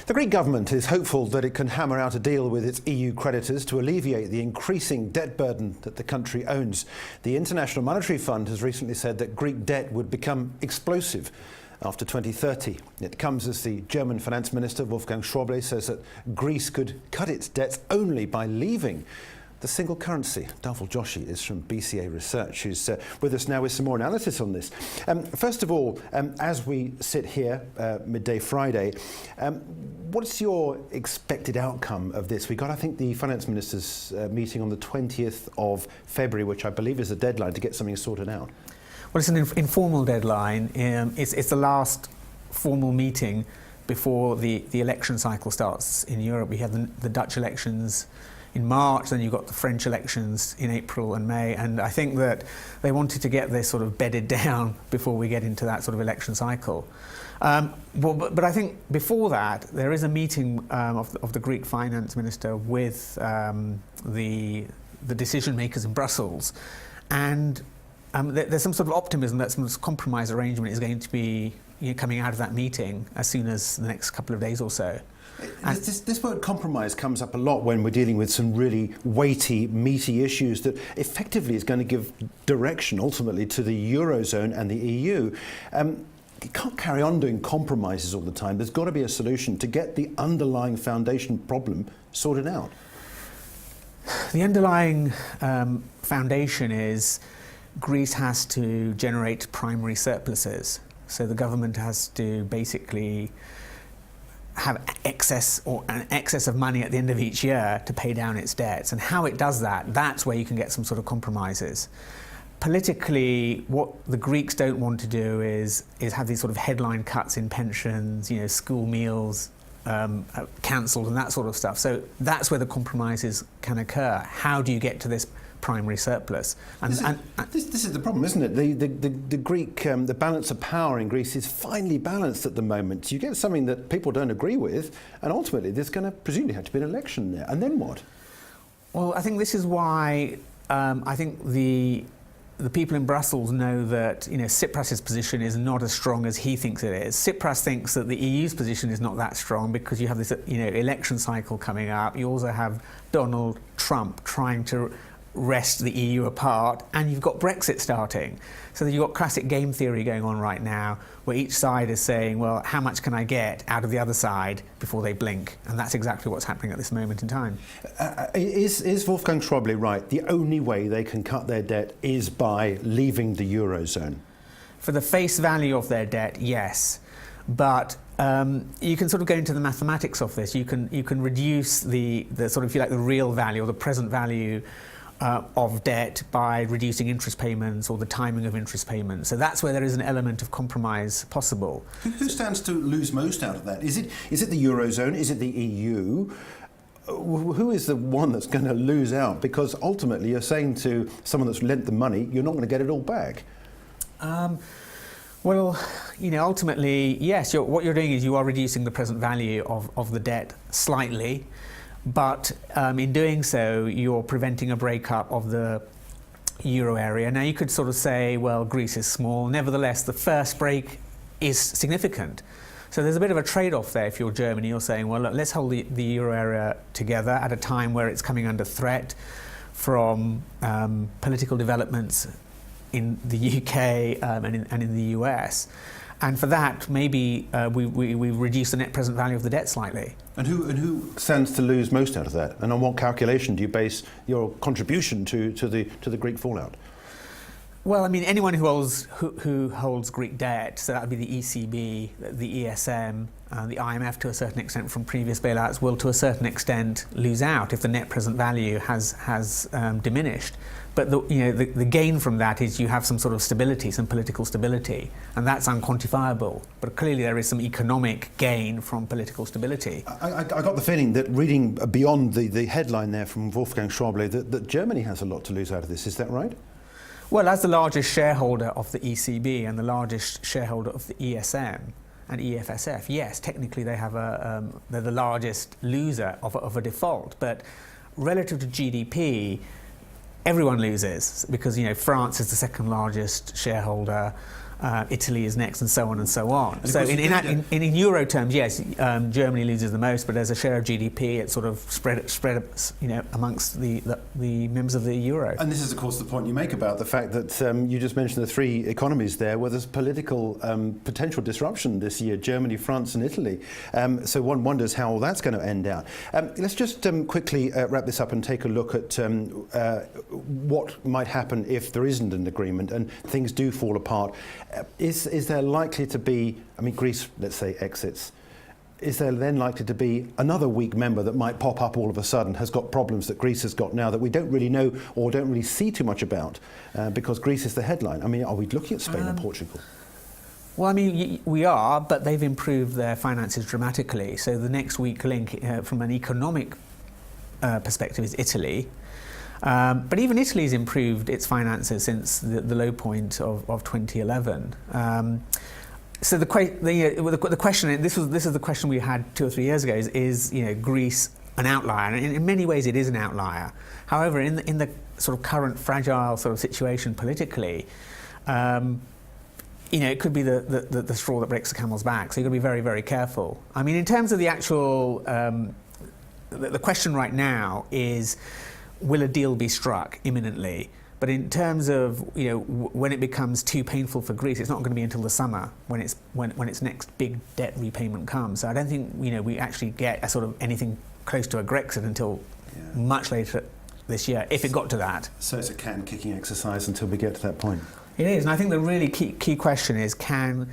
The Greek government is hopeful that it can hammer out a deal with its EU creditors to alleviate the increasing debt burden that the country owns. The International Monetary Fund has recently said that Greek debt would become explosive after 2030. It comes as the German finance minister, Wolfgang Schäuble, says that Greece could cut its debts only by leaving the single currency. Dhaval Joshi is from BCA Research, who's with us now with some more analysis on this. First of all, as we sit here, midday Friday, what's your expected outcome of this? We got, I think, the finance ministers' meeting on the 20th of February, which I believe is the deadline to get something sorted out. Well, it's an informal deadline. It's the last formal meeting before the election cycle starts in Europe. We have the Dutch elections in March, then you've got the French elections in April and May, and I think that they wanted to get this sort of bedded down before we get into that sort of election cycle. But I think before that, there is a meeting of the Greek finance minister with the decision makers in Brussels, and there's some sort of optimism that some compromise arrangement is going to be coming out of that meeting as soon as the next couple of days or so. This word compromise comes up a lot when we're dealing with some really weighty, meaty issues that effectively is going to give direction ultimately to the eurozone and the EU. You can't carry on doing compromises all the time. There's got to be a solution to get the underlying foundation problem sorted out. The underlying foundation is Greece has to generate primary surpluses. So the government has to basically have an excess of money at the end of each year to pay down its debts. And how it does that, that's where you can get some sort of compromises. Politically, what the Greeks don't want to do is have these sort of headline cuts in pensions, school meals cancelled and that sort of stuff. So that's where the compromises can occur. How do you get to this primary surplus? This is the problem, isn't it? The Greek, the balance of power in Greece is finely balanced at the moment. You get something that people don't agree with, and ultimately there's going to presumably have to be an election there. And then what? Well, I think this is why I think the people in Brussels know that Tsipras's position is not as strong as he thinks it is. Tsipras thinks that the EU's position is not that strong because you have this election cycle coming up. You also have Donald Trump trying to wrest the EU apart, and you've got Brexit starting. So you've got classic game theory going on right now, where each side is saying, well, how much can I get out of the other side before they blink? And that's exactly what's happening at this moment in time. Is Wolfgang Schäuble right? The only way they can cut their debt is by leaving the eurozone? For the face value of their debt, yes. But you can sort of go into the mathematics of this. You can reduce the sort of, if you like, the real value or the present value of debt by reducing interest payments or the timing of interest payments. So that's where there is an element of compromise possible. Who stands to lose most out of that? Is it the eurozone? Is it the EU? Who is the one that's going to lose out? Because ultimately you're saying to someone that's lent the money, you're not going to get it all back. Well, ultimately, yes, what you're doing is you are reducing the present value of the debt slightly. But in doing so, you're preventing a breakup of the euro area. Now, you could sort of say, well, Greece is small. Nevertheless, the first break is significant. So there's a bit of a trade-off there. If you're Germany, you're saying, well, look, let's hold the euro area together at a time where it's coming under threat from political developments in the UK and in the US. And for that, maybe we reduce the net present value of the debt slightly. And who stands to lose most out of that? And on what calculation do you base your contribution to the Greek fallout? Well, I mean, anyone who holds Greek debt, so that would be the ECB, the ESM, the IMF to a certain extent from previous bailouts, will to a certain extent lose out if the net present value has diminished. But the gain from that is you have some sort of stability, some political stability, and that's unquantifiable. But clearly there is some economic gain from political stability. I got the feeling that reading beyond the headline there from Wolfgang Schäuble that Germany has a lot to lose out of this. Is that right? Well, as the largest shareholder of the ECB and the largest shareholder of the ESM and EFSF, yes, technically they have they're the largest loser of a default. But relative to GDP, everyone loses because France is the second largest shareholder. Italy is next, and so on and so on. So in euro terms, yes, Germany loses the most, but as a share of GDP, it's sort of spread amongst the members of the euro. And this is, of course, the point you make about the fact that you just mentioned the three economies there, where there's political potential disruption this year: Germany, France, and Italy. So one wonders how that's going to end out. Let's just quickly wrap this up and take a look at what might happen if there isn't an agreement and things do fall apart. Is there likely to be, I mean, Greece, let's say, exits, is there then likely to be another weak member that might pop up all of a sudden, has got problems that Greece has got now that we don't really know or don't really see too much about because Greece is the headline? I mean, are we looking at Spain and Portugal? Well, I mean, we are, but they've improved their finances dramatically. So the next weak link from an economic perspective is Italy. But even Italy's improved its finances since the low point of 2011. So the question, and this is the question we had 2 or 3 years ago, is Greece an outlier? And in many ways, it is an outlier. However, in the sort of current fragile sort of situation politically, it could be the straw that breaks the camel's back. So you've got to be very, very careful. I mean, in terms of the actual, the question right now is, will a deal be struck imminently? But in terms of when it becomes too painful for Greece, it's not going to be until the summer when its next big debt repayment comes. So I don't think we actually get a sort of anything close to a Grexit until much later this year, if it got to that. So it's a can-kicking exercise until we get to that point. It is, and I think the really key question is, can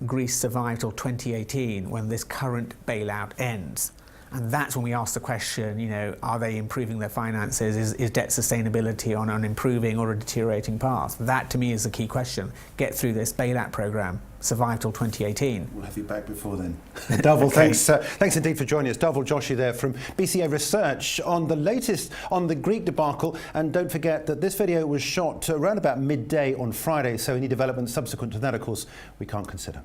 Greece survive till 2018 when this current bailout ends? And that's when we ask the question, are they improving their finances? Is debt sustainability on an improving or a deteriorating path? That, to me, is the key question. Get through this bailout programme, survive till 2018. We'll have you back before then. Dhaval, thanks indeed for joining us. Dhaval Joshi there from BCA Research on the latest on the Greek debacle. And don't forget that this video was shot around about midday on Friday, so any developments subsequent to that, of course, we can't consider.